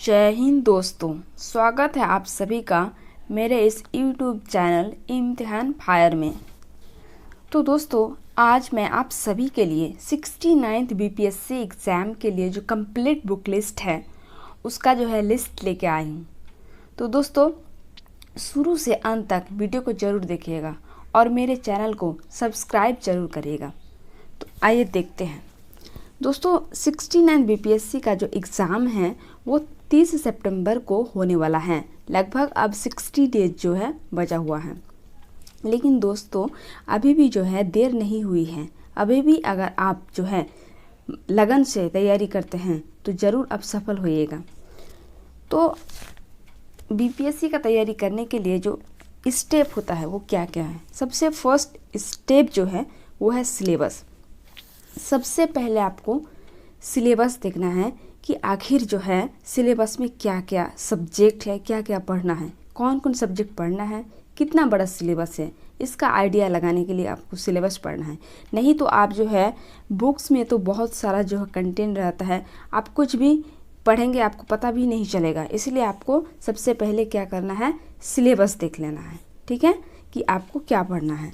जय हिंद दोस्तों, स्वागत है आप सभी का मेरे इस YouTube चैनल इम्तिहान फायर में। तो दोस्तों, आज मैं आप सभी के लिए 69th BPSC एग्ज़ाम के लिए जो कंप्लीट बुक लिस्ट है उसका जो है लिस्ट लेके आई हूँ। तो दोस्तों, शुरू से अंत तक वीडियो को ज़रूर देखिएगा और मेरे चैनल को सब्सक्राइब ज़रूर करिएगा। तो आइए देखते हैं दोस्तों, 69 BPSC का जो एग्ज़ाम है वो 30 सितंबर को होने वाला है। लगभग अब 60 डेज जो है बचा हुआ है। लेकिन दोस्तों, अभी भी जो है देर नहीं हुई है। अभी भी अगर आप जो है लगन से तैयारी करते हैं तो ज़रूर आप सफल होइएगा। तो BPSC का तैयारी करने के लिए जो स्टेप होता है वो क्या क्या है। सबसे फर्स्ट स्टेप जो है वो है सिलेबस। सबसे पहले आपको सिलेबस देखना है कि आखिर जो है सिलेबस में क्या क्या सब्जेक्ट है, क्या क्या पढ़ना है, कौन कौन सब्जेक्ट पढ़ना है, कितना बड़ा सिलेबस है। इसका आइडिया लगाने के लिए आपको सिलेबस पढ़ना है। नहीं तो आप जो है बुक्स में तो बहुत सारा जो है कंटेंट रहता है, आप कुछ भी पढ़ेंगे आपको पता भी नहीं चलेगा। इसलिए आपको सबसे पहले क्या करना है, सिलेबस देख लेना है। ठीक है, कि आपको क्या पढ़ना है।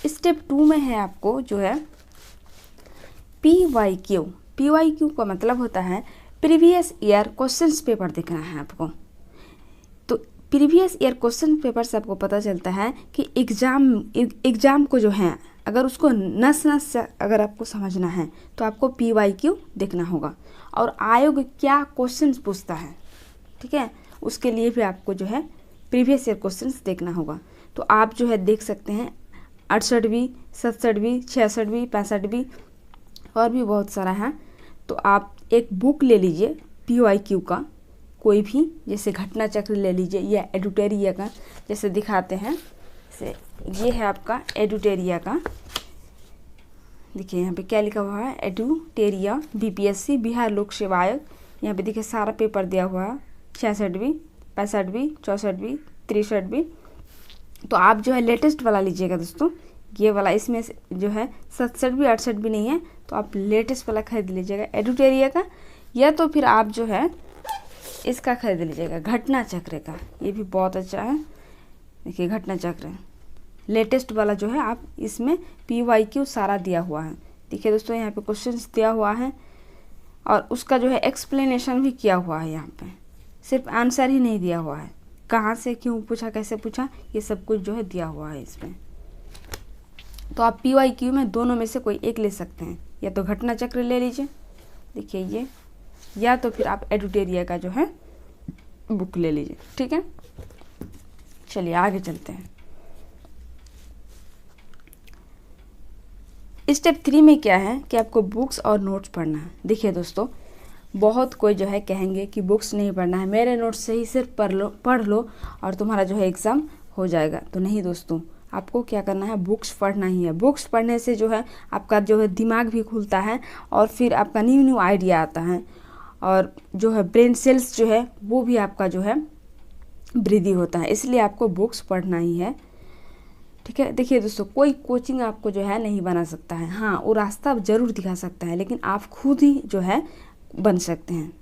स्टेप 2 में है आपको जो है PYQ। PYQ का मतलब होता है प्रीवियस ईयर क्वेश्चंस पेपर देखना है आपको। तो प्रीवियस ईयर क्वेश्चन पेपर से आपको पता चलता है कि एग्ज़ाम को जो है अगर उसको नस से अगर आपको समझना है तो आपको PYQ देखना होगा और आयोग क्या क्वेश्चंस पूछता है। ठीक है, उसके लिए भी आपको जो है प्रीवियस ईयर क्वेश्चंस देखना होगा। तो आप जो है देख सकते हैं 68वीं, 67वीं, 66वीं, 65वीं और भी बहुत सारा है। तो आप एक बुक ले लीजिए PYQ का, कोई भी, जैसे घटना चक्र ले लीजिए या एडुटेरिया का, जैसे दिखाते हैं। जैसे ये है आपका एडुटेरिया का, देखिए यहाँ पे क्या लिखा हुआ है, एडुटेरिया BPSC बिहार लोक सेवा आयोग। यहाँ पे देखिए सारा पेपर दिया हुआ है, 66वीं, 65वीं, 64वीं, 63वीं। तो आप जो है लेटेस्ट वाला लीजिएगा दोस्तों, ये वाला। इसमें जो है 67वीं 68वीं नहीं है, तो आप लेटेस्ट वाला खरीद लीजिएगा एडुटेरिया का, या तो फिर आप जो है इसका खरीद लीजिएगा घटना चक्र का। ये भी बहुत अच्छा है। देखिए घटना चक्र लेटेस्ट वाला जो है, आप इसमें PYQ सारा दिया हुआ है। देखिए दोस्तों, यहाँ पे क्वेश्चंस दिया हुआ है और उसका जो है एक्सप्लेनेशन भी किया हुआ है। यहाँ पे सिर्फ आंसर ही नहीं दिया हुआ है, कहाँ से क्यों पूछा, कैसे पूछा, ये सब कुछ जो है दिया हुआ है इसमें। तो आप PYQ में दोनों में से कोई एक ले सकते हैं, या तो घटना चक्र ले लीजिए, देखिए ये, या तो फिर आप एडुटेरिया का जो है बुक ले लीजिए। ठीक है, चलिए आगे चलते हैं। स्टेप 3 में क्या है कि आपको बुक्स और नोट्स पढ़ना है। देखिए दोस्तों, बहुत कोई जो है कहेंगे कि बुक्स नहीं पढ़ना है, मेरे नोट्स से ही सिर्फ पढ़ लो और तुम्हारा जो है एग्ज़ाम हो जाएगा। तो नहीं दोस्तों, आपको क्या करना है, बुक्स पढ़ना ही है। बुक्स पढ़ने से जो है आपका जो है दिमाग भी खुलता है और फिर आपका न्यू आइडिया आता है और जो है ब्रेन सेल्स जो है वो भी आपका जो है वृद्धि होता है। इसलिए आपको बुक्स पढ़ना ही है। ठीक है, देखिए दोस्तों, कोई कोचिंग आपको जो है नहीं बना सकता है। हाँ, वो रास्ता ज़रूर दिखा सकता है, लेकिन आप खुद ही जो है बन सकते हैं।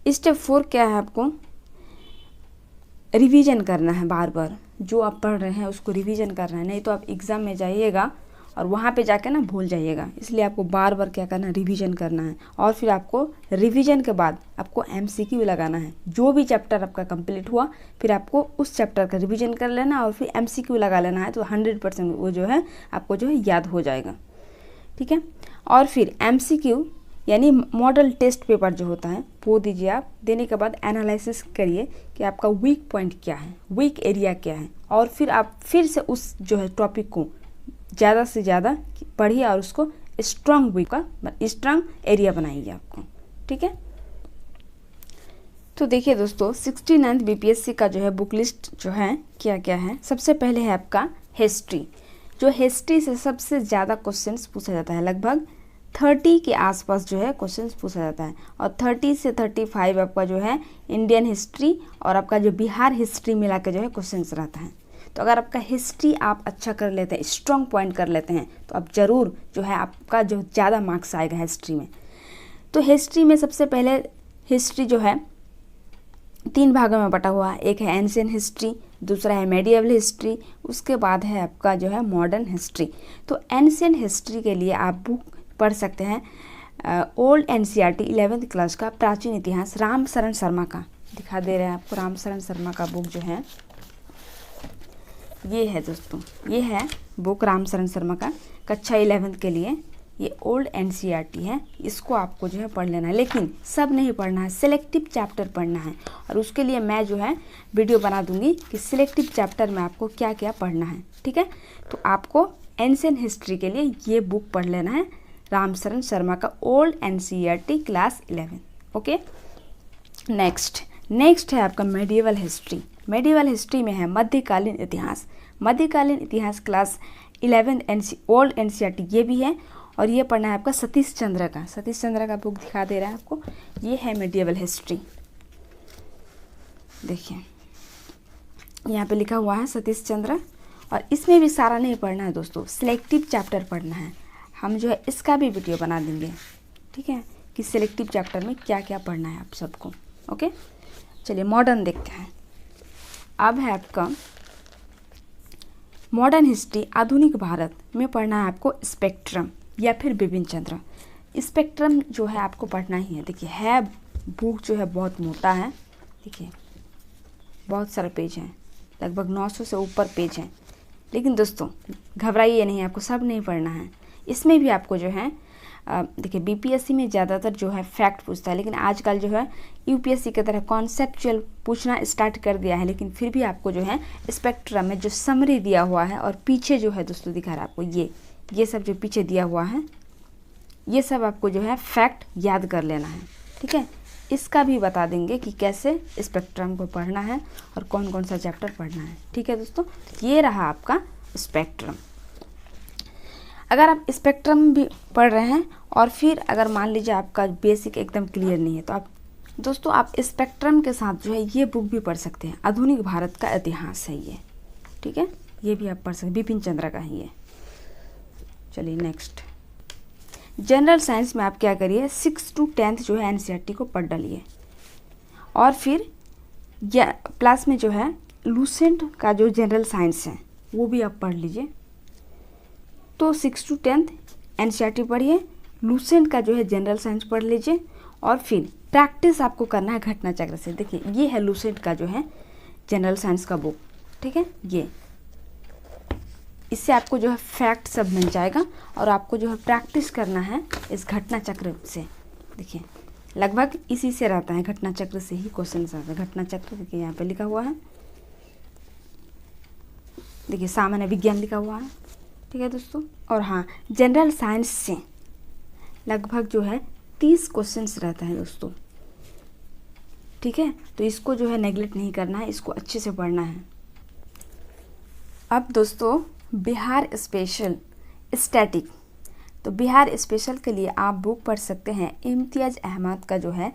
स्टेप 4 क्या है, आपको रिवीजन करना है। बार बार जो आप पढ़ रहे हैं उसको रिवीजन करना है, नहीं तो आप एग्ज़ाम में जाइएगा और वहाँ पे जाके ना भूल जाइएगा। इसलिए आपको बार बार क्या करना है, रिवीजन करना है। और फिर आपको रिवीजन के बाद आपको MCQ लगाना है। जो भी चैप्टर आपका कंप्लीट हुआ फिर आपको उस चैप्टर का रिवीजन कर लेना और फिर MCQ लगा लेना है। तो 100% वो जो है आपको जो है याद हो जाएगा। ठीक है, और फिर MCQ यानी मॉडल टेस्ट पेपर जो होता है वो दीजिए आप। देने के बाद एनालिसिस करिए कि आपका वीक पॉइंट क्या है, वीक एरिया क्या है, और फिर आप फिर से उस जो है टॉपिक को ज़्यादा से ज़्यादा पढ़िए और उसको स्ट्रांग वीक का स्ट्रांग एरिया बनाइए आपको। ठीक है, तो देखिए दोस्तों, 69th BPSC का जो है बुक लिस्ट जो है क्या क्या है। सबसे पहले है आपका हिस्ट्री। जो हिस्ट्री से सबसे ज़्यादा क्वेश्चंस पूछा जाता है, लगभग 30 के आसपास जो है क्वेश्चंस पूछा जाता है। और 30 से 35 आपका जो है इंडियन हिस्ट्री और आपका जो बिहार हिस्ट्री मिला के जो है क्वेश्चंस रहता है। तो अगर आपका हिस्ट्री आप अच्छा कर लेते हैं, स्ट्रॉन्ग पॉइंट कर लेते हैं, तो आप ज़रूर जो है आपका जो ज़्यादा मार्क्स आएगा हिस्ट्री में। तो हिस्ट्री में सबसे पहले हिस्ट्री जो है 3 भागों में बटा हुआ है। एक है एंशिएंट हिस्ट्री, दूसरा है मेडिएवल हिस्ट्री, उसके बाद है आपका जो है मॉडर्न हिस्ट्री। तो एंशिएंट हिस्ट्री के लिए आप बुक पढ़ सकते हैं ओल्ड एनसीईआरटी 11th क्लास का प्राचीन इतिहास रामशरण शर्मा का। दिखा दे रहे हैं आपको रामशरण शर्मा का बुक जो है ये है दोस्तों, ये है बुक रामशरण शर्मा का कक्षा 11th के लिए। ये ओल्ड एनसीईआरटी है, इसको आपको जो है पढ़ लेना है, लेकिन सब नहीं पढ़ना है, सिलेक्टिव चैप्टर पढ़ना है। और उसके लिए मैं जो है वीडियो बना दूंगी कि सिलेक्टिव चैप्टर में आपको क्या क्या पढ़ना है, ठीक है। तो आपको एंशिएंट हिस्ट्री के लिए ये बुक पढ़ लेना है, रामशरण शर्मा का old NCERT class 11। Okay, next है आपका मेडिएवल हिस्ट्री। मेडिएवल हिस्ट्री में है मध्यकालीन इतिहास। मध्यकालीन इतिहास क्लास 11 ओल्ड एनसीईआरटी ये भी है। और ये पढ़ना है आपका सतीश चंद्र का। सतीश चंद्र का बुक दिखा दे रहा है आपको, ये है मेडिएवल हिस्ट्री। देखिए यहाँ पे लिखा हुआ है सतीश चंद्र। और इसमें भी सारा नहीं पढ़ना है दोस्तों, सिलेक्टिव चैप्टर पढ़ना है। हम जो है इसका भी वीडियो बना देंगे, ठीक है, कि सिलेक्टिव चैप्टर में क्या क्या पढ़ना है आप सबको। ओके, चलिए मॉडर्न देखते हैं। अब है आपका मॉडर्न हिस्ट्री। आधुनिक भारत में पढ़ना है आपको स्पेक्ट्रम या फिर बिपिन चंद्र। स्पेक्ट्रम जो है आपको पढ़ना ही है। देखिए है बुक जो है बहुत मोटा है, देखिए बहुत सारे पेज हैं, लगभग 900 से ऊपर पेज हैं। लेकिन दोस्तों घबराइए नहीं, आपको सब नहीं पढ़ना है। इसमें भी आपको जो है देखिए बीपीएससी में ज़्यादातर जो है फैक्ट पूछता है, लेकिन आजकल जो है यूपीएससी की तरह कॉन्सेप्चुअल पूछना स्टार्ट कर दिया है। लेकिन फिर भी आपको जो है स्पेक्ट्रम में जो समरी दिया हुआ है और पीछे जो है दोस्तों दिखा रहा है आपको ये सब जो पीछे दिया हुआ है, ये सब आपको जो है फैक्ट याद कर लेना है, ठीक है। इसका भी बता देंगे कि कैसे स्पेक्ट्रम को पढ़ना है और कौन कौन सा चैप्टर पढ़ना है, ठीक है दोस्तों। ये रहा आपका स्पेक्ट्रम। अगर आप स्पेक्ट्रम भी पढ़ रहे हैं और फिर अगर मान लीजिए आपका बेसिक एकदम क्लियर नहीं है, तो आप दोस्तों आप स्पेक्ट्रम के साथ जो है ये बुक भी पढ़ सकते हैं। आधुनिक भारत का इतिहास है ये, ठीक है, ये भी आप पढ़ सकते हैं, बिपिन चंद्र का ही है। चलिए नेक्स्ट, जनरल साइंस में आप क्या करिए 6 to 10th जो है एनसीईआरटी को पढ़ डालिए। और फिर या प्लस में जो है लूसेंट का जो जनरल साइंस है वो भी आप पढ़ लीजिए। तो 6 to 10th एनसीईआरटी पढ़िए, लूसेंट का जो है जनरल साइंस पढ़ लीजिए। और फिर प्रैक्टिस आपको करना है घटना चक्र से। देखिए ये है लूसेंट का जो है जनरल साइंस का बुक, ठीक है। ये इससे आपको जो है फैक्ट सब मिल जाएगा और आपको जो है प्रैक्टिस करना है इस घटना चक्र से। देखिए लगभग इसी से रहता है, घटना चक्र से ही क्वेश्चन आता है। घटना चक्र देखिए यहाँ पे लिखा हुआ है, देखिए सामान्य विज्ञान लिखा हुआ है, ठीक है दोस्तों। और हाँ, जनरल साइंस से लगभग जो है 30 क्वेश्चंस रहता है दोस्तों, ठीक है। तो इसको जो है नेगलेक्ट नहीं करना है, इसको अच्छे से पढ़ना है। अब दोस्तों बिहार स्पेशल स्टैटिक, तो बिहार स्पेशल के लिए आप बुक पढ़ सकते हैं इम्तियाज़ अहमद का जो है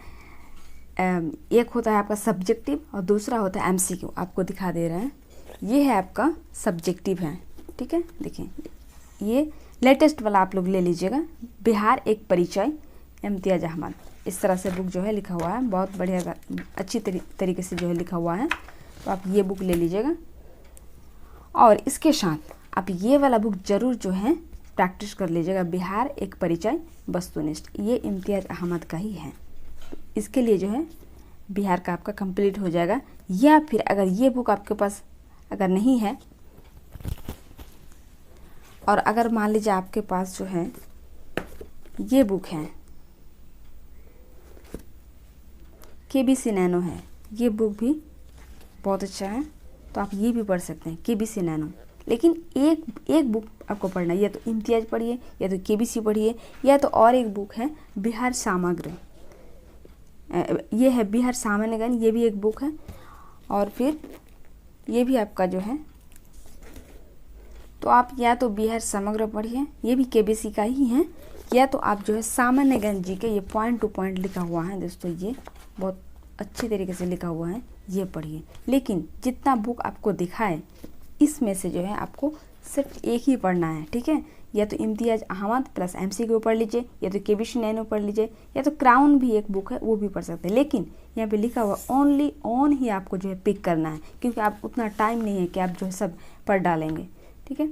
एक होता है आपका सब्जेक्टिव और दूसरा होता है एमसीक्यू। आपको दिखा दे रहे हैं, ये है आपका सब्जेक्टिव है, ठीक है। देखिए ये लेटेस्ट वाला आप लोग ले लीजिएगा, बिहार एक परिचय इम्तियाज़ अहमद, इस तरह से बुक जो है लिखा हुआ है, बहुत बढ़िया अच्छी तरीके से जो है लिखा हुआ है। तो आप ये बुक ले लीजिएगा और इसके साथ आप ये वाला बुक ज़रूर जो है प्रैक्टिस कर लीजिएगा, बिहार एक परिचय वस्तुनिष्ठ, ये इम्तियाज़ अहमद का ही है। इसके लिए जो है बिहार का आपका कंप्लीट हो जाएगा। या फिर अगर ये बुक आपके पास अगर नहीं है और अगर मान लीजिए आपके पास जो है ये बुक है केबीसी नैनो है, ये बुक भी बहुत अच्छा है, तो आप ये भी पढ़ सकते हैं केबीसी नैनो। लेकिन एक बुक आपको पढ़ना है, या तो इम्तियाज़ पढ़िए या तो केबीसी पढ़िए, या तो और एक बुक है बिहार समग्र, ये है बिहार सामान्य ज्ञान, ये भी एक बुक है। और फिर ये भी आपका जो है, तो आप या तो बिहार समग्र पढ़िए, ये भी केबीसी का ही है, या तो आप जो है सामान्य ज्ञान जी के ये पॉइंट टू पॉइंट लिखा हुआ है दोस्तों, ये बहुत अच्छी तरीके से लिखा हुआ है, ये पढ़िए। लेकिन जितना बुक आपको दिखाए इसमें से जो है आपको सिर्फ एक ही पढ़ना है, ठीक है। या तो इम्तियाज़ अहमद प्लस MCQ पढ़ लीजिए, या तो KBC नैनो पढ़ लीजिए, या तो क्राउन भी एक बुक है वो भी पढ़ सकते हैं। लेकिन यहाँ पे लिखा हुआ ओनली ऑन ही आपको जो है पिक करना है, क्योंकि आप उतना टाइम नहीं है कि आप जो है सब पढ़ डालेंगे, ठीक है।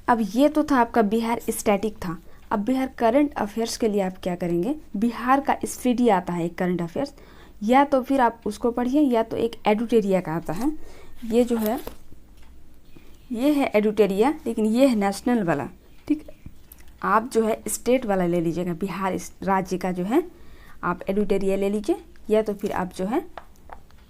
अब ये तो था आपका बिहार स्टैटिक था। अब बिहार करंट अफेयर्स के लिए आप क्या करेंगे, बिहार का स्पीडी आता है एक करंट अफेयर्स, या तो फिर आप उसको पढ़िए, या तो एक एडुटेरिया का आता है। ये जो है ये है एडुटेरिया, लेकिन ये है नेशनल वाला, ठीक है। आप जो है स्टेट वाला ले लीजिएगा, बिहार राज्य का जो है आप एडुटेरिया ले लीजिए, या तो फिर आप जो है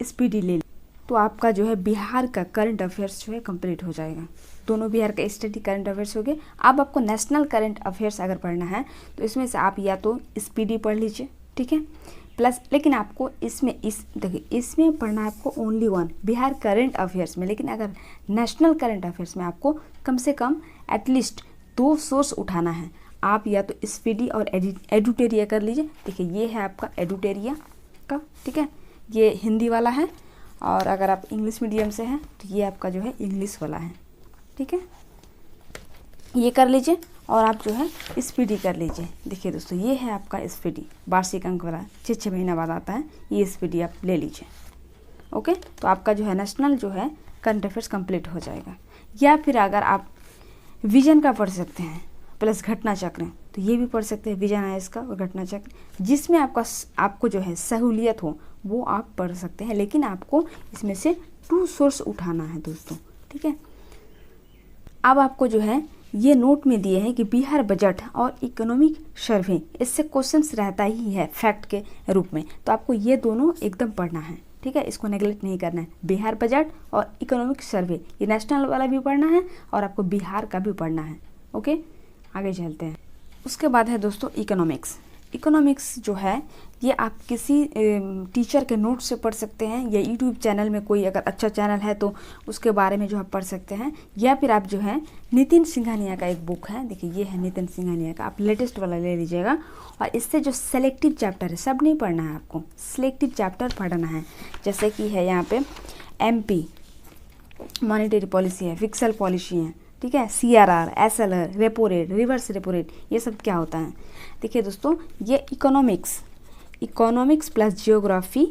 स्पीडी ले लीजिए। तो आपका जो है बिहार का करंट अफेयर्स जो है कंप्लीट हो जाएगा। दोनों बिहार का स्टेटिक करंट अफेयर्स हो गए। अब आपको नेशनल करंट अफेयर्स अगर पढ़ना है तो इसमें से आप या तो स्पीडी पढ़ लीजिए, ठीक है, प्लस लेकिन आपको देखिए इसमें पढ़ना है आपको only one Bihar current affairs में। लेकिन अगर नेशनल करंट अफेयर्स में आपको कम से कम एटलीस्ट 2 सोर्स उठाना है। आप या तो स्पीडी और एडुटेरिया कर लीजिए। देखिए ये है आपका एडुटेरिया का, ठीक है, ये हिंदी वाला है, और अगर आप इंग्लिश मीडियम से हैं तो ये आपका जो है इंग्लिश वाला है, ठीक है, ये कर लीजिए। और आप जो है स्पीडी कर लीजिए। देखिए दोस्तों ये है आपका स्पीडी, वार्षिक अंक वाला 6 महीना बाद आता है, ये स्पीडी आप ले लीजिए। ओके, तो आपका जो है नेशनल जो है करंट अफेयर्स कंप्लीट हो जाएगा। या फिर अगर आप विजन का पढ़ सकते हैं प्लस घटना चक्र, तो ये भी पढ़ सकते हैं, विजन आयस का और घटना चक्र, जिसमें आपको जो है सहूलियत हो वो आप पढ़ सकते हैं। लेकिन आपको इसमें से 2 सोर्स उठाना है दोस्तों, ठीक है। अब आपको जो है ये नोट में दिए हैं कि बिहार बजट और इकोनॉमिक सर्वे, इससे क्वेश्चंस रहता ही है फैक्ट के रूप में, तो आपको ये दोनों एकदम पढ़ना है, ठीक है, इसको नेगलेक्ट नहीं करना है। बिहार बजट और इकोनॉमिक सर्वे, ये नेशनल वाला भी पढ़ना है और आपको बिहार का भी पढ़ना है। ओके, आगे चलते हैं। उसके बाद है दोस्तों इकोनॉमिक्स। इकोनॉमिक्स जो है ये आप किसी टीचर के नोट से पढ़ सकते हैं, या यूट्यूब चैनल में कोई अगर अच्छा चैनल है तो उसके बारे में जो आप पढ़ सकते हैं, या फिर आप जो है नितिन सिंघानिया का एक बुक है, देखिए ये है नितिन सिंघानिया का, आप लेटेस्ट वाला ले लीजिएगा। और इससे जो सेलेक्टिव चैप्टर है, सब नहीं पढ़ना है आपको, सिलेक्टिव चैप्टर पढ़ना है। जैसे कि है यहाँ पे MP मॉनेटरी पॉलिसी है, फिक्सल पॉलिसी है, ठीक है, CRR, SLR, repo rate, reverse repo rate, ये सब क्या होता है। देखिए दोस्तों ये इकोनॉमिक्स प्लस जियोग्राफी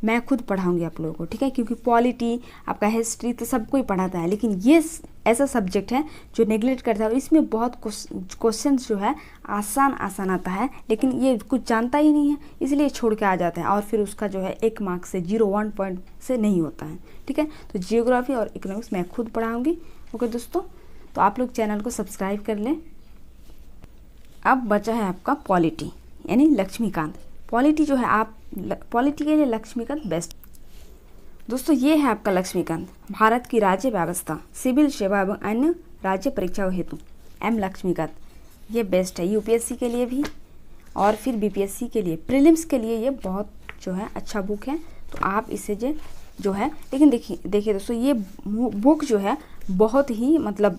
मैं खुद पढ़ाऊंगी आप लोगों को, ठीक है, क्योंकि पॉलिटी आपका हिस्ट्री तो सबको ही पढ़ाता है, लेकिन ये ऐसा सब्जेक्ट है जो नेगलेक्ट करता है। और इसमें बहुत क्वेश्चन जो है आसान आता है, लेकिन ये कुछ जानता ही नहीं है, इसलिए छोड़ के आ जाता है, और फिर उसका जो है 1 मार्क्स से 1 पॉइंट से नहीं होता है, ठीक है। तो जियोग्राफी और इकोनॉमिक्स मैं खुद पढ़ाऊँगी। ओके दोस्तों, तो आप लोग चैनल को सब्सक्राइब कर लें। अब बचा है आपका पॉलिटी, यानी लक्ष्मीकांत। पॉलिटी जो है आप पॉलिटी के लिए लक्ष्मीकांत बेस्ट। दोस्तों ये है आपका लक्ष्मीकांत, भारत की राज्य व्यवस्था, सिविल सेवा एवं अन्य राज्य परीक्षाओं हेतु, M लक्ष्मीकांत, ये बेस्ट है UPSC के लिए भी और फिर BPSC के लिए, प्रीलिम्स के लिए ये बहुत जो है अच्छा बुक है। तो आप इसे जो है, लेकिन देखिए दोस्तों ये बुक जो है बहुत ही मतलब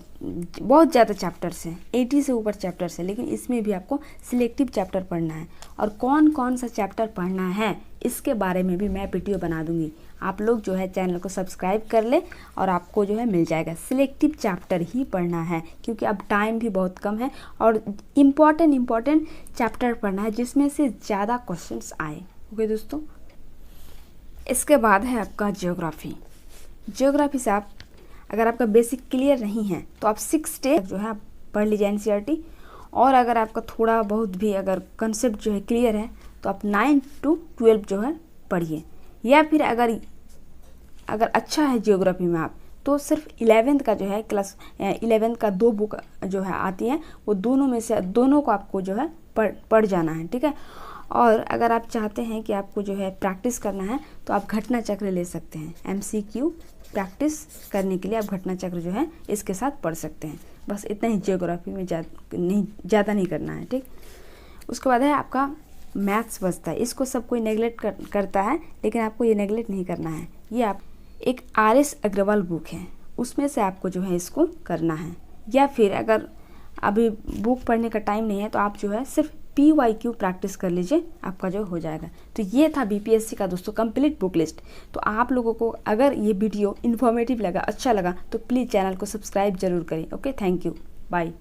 बहुत ज़्यादा चैप्टर्स हैं, 80 से ऊपर चैप्टर्स हैं, लेकिन इसमें भी आपको सिलेक्टिव चैप्टर पढ़ना है। और कौन कौन सा चैप्टर पढ़ना है इसके बारे में भी मैं वीडियो बना दूंगी। आप लोग जो है चैनल को सब्सक्राइब कर ले और आपको जो है मिल जाएगा। सिलेक्टिव चैप्टर ही पढ़ना है, क्योंकि अब टाइम भी बहुत कम है, और इम्पॉर्टेंट चैप्टर पढ़ना है जिसमें से ज़्यादा क्वेश्चंस आए। ओके दोस्तों, इसके बाद है आपका जियोग्राफी से आप अगर आपका बेसिक क्लियर नहीं है तो आप 6 डे जो है आप पढ़ लीजिए NCERT। और अगर आपका थोड़ा बहुत भी अगर कंसेप्ट जो है क्लियर है तो आप 9 to 12 जो है पढ़िए। या फिर अगर अच्छा है जियोग्राफी में आप तो सिर्फ 11th का जो है क्लास 11th का 2 बुक जो है आती है, वो दोनों में से दोनों को आपको जो है पढ़ जाना है, ठीक है। और अगर आप चाहते हैं कि आपको जो है प्रैक्टिस करना है तो आप घटना चक्र ले सकते हैं। MCQ प्रैक्टिस करने के लिए आप घटना चक्र जो है इसके साथ पढ़ सकते हैं। बस इतना ही जियोग्राफी में ज़्यादा नहीं करना है, ठीक। उसके बाद है आपका मैथ्स बचता है, इसको सब कोई नेगलेक्ट करता है, लेकिन आपको ये नेगलेक्ट नहीं करना है। ये आप एक RS अग्रवाल बुक है, उसमें से आपको जो है इसको करना है। या फिर अगर अभी बुक पढ़ने का टाइम नहीं है तो आप जो है सिर्फ PYQ प्रैक्टिस कर लीजिए, आपका जो हो जाएगा। तो ये था BPSC का दोस्तों कंप्लीट बुक लिस्ट। तो आप लोगों को अगर ये वीडियो इन्फॉर्मेटिव लगा, अच्छा लगा, तो प्लीज़ चैनल को सब्सक्राइब जरूर करें। Okay, thank you, bye.